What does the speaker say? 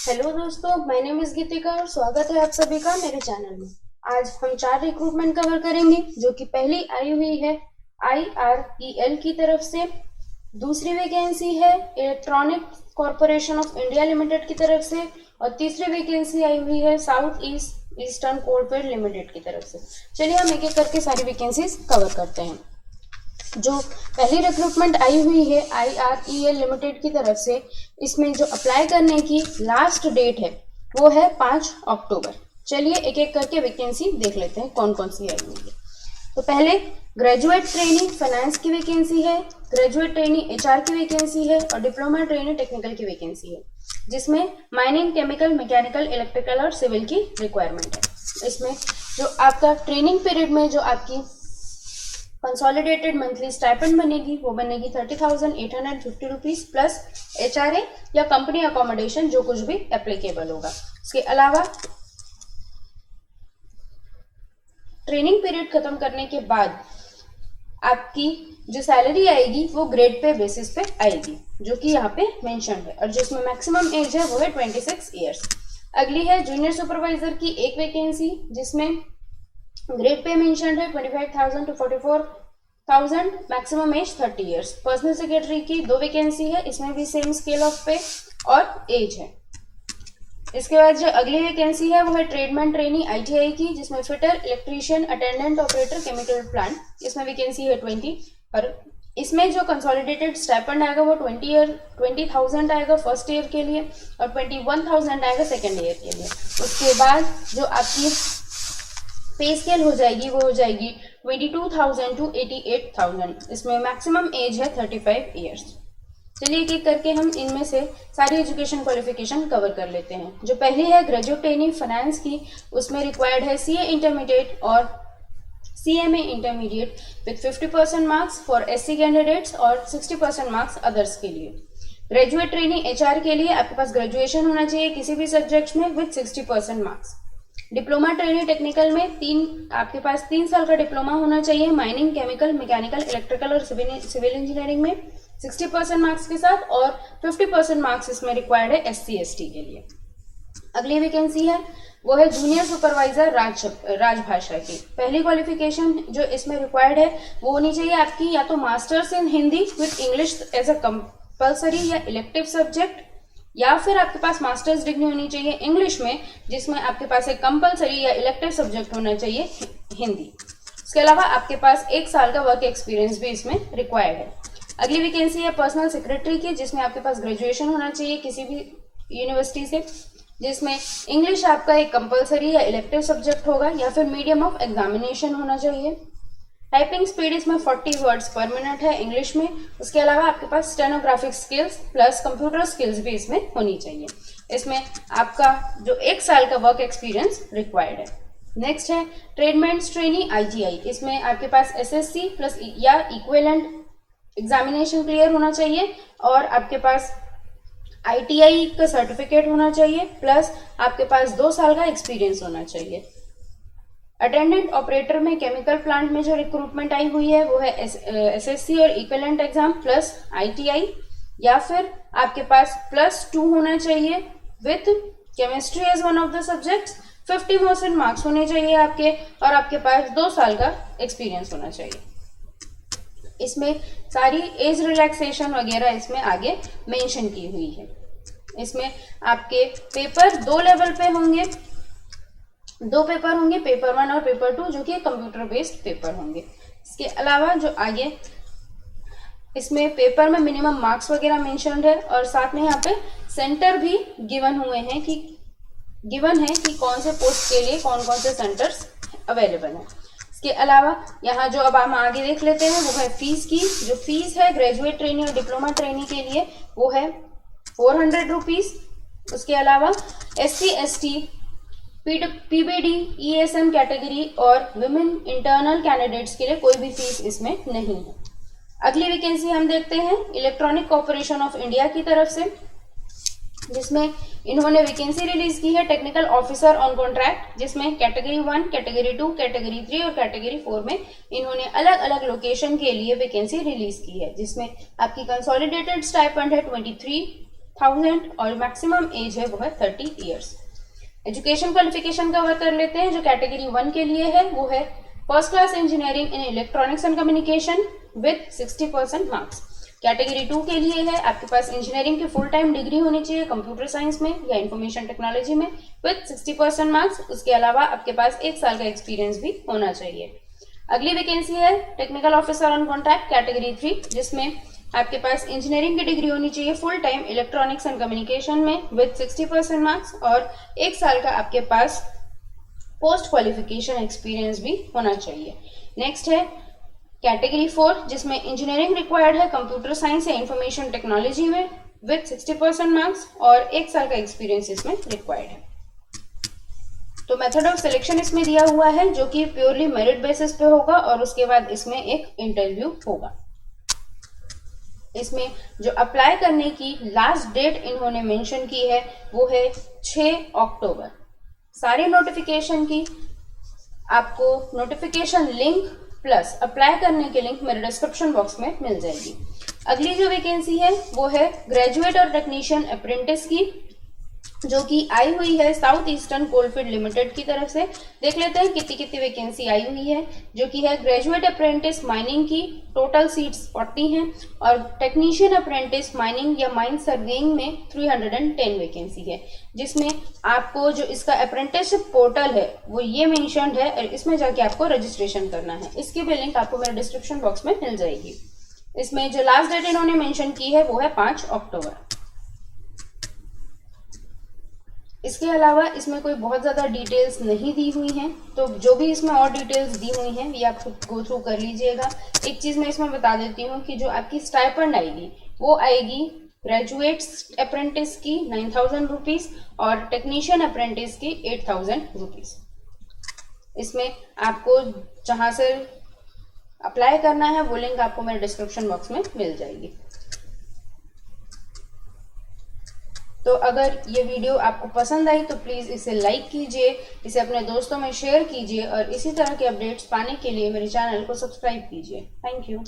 Hello दोस्तों, my name is गीतिका और स्वागत है आप सभी का मेरे चैनल में। आज हम 4 रिक्रूटमेंट कवर करेंगे जो कि पहली आई हुई है IREL की तरफ से, दूसरी वैकेंसी है electronic corporation of India limited की तरफ से और तीसरी वैकेंसी आई हुई है south east eastern coalfield limited की तरफ से। चलिए हम एक एक करके सारी वैकेंसीज कवर करते हैं। जो पहली रिक्रूटमेंट आई हुई है IREL लिमिटेड की तरफ से, इसमें जो अप्लाई करने की लास्ट डेट है वो है 5 अक्टूबर। चलिए एक एक करके वैकेंसी देख लेते हैं कौन कौन सी आई हुई है। तो पहले ग्रेजुएट ट्रेनी फाइनेंस की वैकेंसी है, ग्रेजुएट ट्रेनी HR की वैकेंसी है और डिप्लोमा ट्रेनी टेक्निकल की वैकेंसी है, जिसमें माइनिंग, केमिकल, मैकेनिकल, इलेक्ट्रिकल और सिविल की रिक्वायरमेंट है। इसमें जो आपका ट्रेनिंग पीरियड में जो आपकी कंसोलिडेटेड मंथली स्टाइपेंड बनेगी वो बनेगी 30,850 रुपीज प्लस HRA या कंपनी अकोमोडेशन जो कुछ भी एप्लीकेबल होगा। इसके अलावा ट्रेनिंग पीरियड खत्म करने के बाद आपकी जो सैलरी आएगी वो ग्रेड पे बेसिस पे आएगी, जो कि यहाँ पे मेंशन है, और जिसमें मैक्सिमम एज है वो है 26 ईयर्स। अगली है जूनियर सुपरवाइजर की एक वैकेंसी, जिसमें ग्रेड पे मेंशन है 25,000 to 44,000, maximum age 30 years. Personal secretary की दो वैकेंसी है, इसमें भी सेम स्केल ऑफ पे और एज है। इसके बाद जो अगली वैकेंसी है वो है ट्रेडमैन ट्रेनी ITI की, जिसमें fitter, electrician, attendant, operator, chemical plant, इसमें वैकेंसी है 20। और इसमें जो कंसोलिडेटेड स्टाइपेंड आएगा वो 20,000 आएगा फर्स्ट ईयर के लिए और 21,000 आएगा सेकेंड ईयर के लिए। उसके बाद जो आपकी पे स्केल हो जाएगी वो हो जाएगी 22,000 to 88,000। इसमें मैक्सिमम एज है 35 ईयर्स। चलिए एक एक करके हम इनमें से सारी एजुकेशन क्वालिफिकेशन कवर कर लेते हैं। जो पहली है ग्रेजुएट ट्रेनी फाइनेंस की, उसमें रिक्वायर्ड है CA इंटरमीडिएट और CMA intermediate with 50% marks for SC candidates और 60% मार्क्स अदर्स के लिए। ग्रेजुएट ट्रेनी HR के लिए आपके पास ग्रेजुएशन होना चाहिए किसी भी सब्जेक्ट में with 60% marks. Diploma trainee technical में आपके पास 3 साल का डिप्लोमा होना चाहिए माइनिंग, केमिकल, मैकेनिकल, इलेक्ट्रिकल और सिविल इंजीनियरिंग में 60% मार्क्स के साथ, और 50% मार्क्स इसमें रिक्वायर्ड है SC ST के लिए। अगली वैकेंसी है वो है जूनियर सुपरवाइजर राजभाषा की। पहली क्वालिफिकेशन जो इसमें रिक्वायर्ड है वो होनी चाहिए आपकी या तो masters in Hindi with English as a compulsory या इलेक्टिव सब्जेक्ट, या फिर आपके पास मास्टर्स डिग्री होनी चाहिए इंग्लिश में जिसमें आपके पास एक कंपलसरी या इलेक्टिव सब्जेक्ट होना चाहिए हिंदी। इसके अलावा आपके पास 1 साल का वर्क एक्सपीरियंस भी इसमें रिक्वायर्ड है। अगली वैकेंसी है पर्सनल सेक्रेटरी की, जिसमें आपके पास ग्रेजुएशन होना चाहिए किसी भी यूनिवर्सिटी से, जिसमें इंग्लिश आपका एक कंपलसरी या इलेक्टिव सब्जेक्ट होगा या फिर मीडियम ऑफ एग्जामिनेशन होना चाहिए। टाइपिंग स्पीड इसमें 40 वर्ड्स पर मिनट है इंग्लिश में। उसके अलावा आपके पास स्टेनोग्राफिक स्किल्स प्लस कंप्यूटर स्किल्स भी इसमें होनी चाहिए। इसमें आपका जो 1 साल का वर्क एक्सपीरियंस रिक्वायर्ड है। नेक्स्ट है ट्रेडमेंट्स ट्रेनी ITI, इसमें आपके पास SSC प्लस या इक्विवेलेंट एग्जामिनेशन क्लियर होना चाहिए और आपके पास ITI का सर्टिफिकेट होना चाहिए प्लस आपके पास 2 साल का एक्सपीरियंस होना चाहिए। अटेंडेंट ऑपरेटर में केमिकल प्लांट में जो रिक्रूटमेंट आई हुई है वो है SSC और इक्विवेलेंट एग्जाम प्लस ITI, या फिर आपके पास +2 होना चाहिए with chemistry as one of the subjects, 50% marks होने चाहिए आपके और आपके पास 2 साल का एक्सपीरियंस होना चाहिए। इसमें सारी एज रिलैक्सेशन वगैरह इसमें आगे मेंशन की हुई है। इसमें आपके पेपर 2 लेवल पे होंगे, 2 पेपर होंगे, पेपर 1 और पेपर 2, जो कि कंप्यूटर बेस्ड पेपर होंगे। इसके अलावा जो आगे इसमें पेपर में मिनिमम मार्क्स वगैरह मेंशन्ड है और साथ में यहाँ पे सेंटर भी गिवन है कि कौन से पोस्ट के लिए कौन कौन से सेंटर्स अवेलेबल हैं। इसके अलावा यहाँ जो अब हम आगे देख लेते हैं वो है फीस की। जो फीस है ग्रेजुएट ट्रेनी और डिप्लोमा ट्रेनी के लिए वो है 400 रुपीज। उसके अलावा SC ST PBD ESM category और विमेन इंटरनल कैंडिडेट्स के लिए कोई भी फीस इसमें नहीं है। अगली वैकेंसी हम देखते हैं इलेक्ट्रॉनिक कॉर्पोरेशन ऑफ इंडिया की तरफ से, जिसमें इन्होंने वैकेंसी रिलीज की है टेक्निकल ऑफिसर ऑन कॉन्ट्रैक्ट, जिसमें कैटेगरी 1, कैटेगरी 2, कैटेगरी 3 और कैटेगरी 4 में इन्होंने अलग अलग लोकेशन के लिए वैकेंसी रिलीज की है, जिसमें आपकी कंसोलिडेटेड स्टाइपेंड है 1000 और मैक्सिमम एज है वो है 30 ईयर्स। एजुकेशन क्वालिफिकेशन कवर कर लेते हैं। जो कैटेगरी 1 के लिए है वो है first class engineering in electronics and communication with 60% marks. Category 2 के लिए है आपके पास इंजीनियरिंग की फुल टाइम डिग्री होनी चाहिए कंप्यूटर साइंस में या इंफॉर्मेशन टेक्नोलॉजी में विद 60% मार्क्स। उसके अलावा आपके पास 1 साल का एक्सपीरियंस भी होना चाहिए। अगली वैकेंसी है technical officer on contract category 3, जिसमें आपके पास इंजीनियरिंग की डिग्री होनी चाहिए full time electronics and communication में विद 60% मार्क्स और 1 साल का आपके पास पोस्ट क्वालिफिकेशन एक्सपीरियंस भी होना चाहिए। नेक्स्ट है कैटेगरी 4, जिसमें इंजीनियरिंग रिक्वायर्ड है कंप्यूटर साइंस या इंफॉर्मेशन टेक्नोलॉजी में विद 60% मार्क्स और 1 साल का एक्सपीरियंस इसमें रिक्वायर्ड है। तो मेथड ऑफ सिलेक्शन इसमें दिया हुआ है जो कि प्योरली मेरिट बेसिस पे होगा और उसके बाद इसमें एक इंटरव्यू होगा। इसमें जो अप्लाई करने की लास्ट डेट इन्होंने मेंशन की है वो है 6 अक्टूबर। सारी नोटिफिकेशन की आपको नोटिफिकेशन लिंक प्लस अप्लाई करने के लिंक मेरे डिस्क्रिप्शन बॉक्स में मिल जाएगी। अगली जो वैकेंसी है वो है ग्रेजुएट और टेक्नीशियन अप्रेंटिस की, जो कि आई हुई है साउथ ईस्टर्न कोलफील्ड लिमिटेड की तरफ से। देख लेते हैं कितनी कितनी वैकेंसी आई हुई है। जो कि है ग्रेजुएट अप्रेंटिस माइनिंग की, टोटल सीट्स 40 हैं और टेक्नीशियन अप्रेंटिस माइनिंग या माइन सर्वेइंग में 310 वैकेंसी है, जिसमें आपको जो इसका अप्रेंटिसशिप पोर्टल है वो ये मेंशन्ड है और इसमें जाके आपको रजिस्ट्रेशन करना है। इसकी भी लिंक आपको मेरे डिस्क्रिप्शन बॉक्स में मिल जाएगी। इसमें जो लास्ट डेट इन्होंने मेंशन की है वो है 5 अक्टूबर। इसके अलावा इसमें कोई बहुत ज़्यादा डिटेल्स नहीं दी हुई हैं, तो जो भी इसमें और डिटेल्स दी हुई हैं ये आप खुद गो थ्रू कर लीजिएगा। एक चीज़ मैं इसमें बता देती हूँ कि जो आपकी स्टाइपेंड आएगी वो आएगी ग्रेजुएट अप्रेंटिस की 9000 रुपीज़ और टेक्नीशियन अप्रेंटिस की 8000 रुपीज़। इसमें आपको जहाँ से अप्लाई करना है वो लिंक आपको मेरे डिस्क्रिप्शन बॉक्स में मिल जाएगी। तो अगर ये वीडियो आपको पसंद आई तो प्लीज़ इसे लाइक कीजिए, इसे अपने दोस्तों में शेयर कीजिए और इसी तरह के अपडेट्स पाने के लिए मेरे चैनल को सब्सक्राइब कीजिए। Thank you.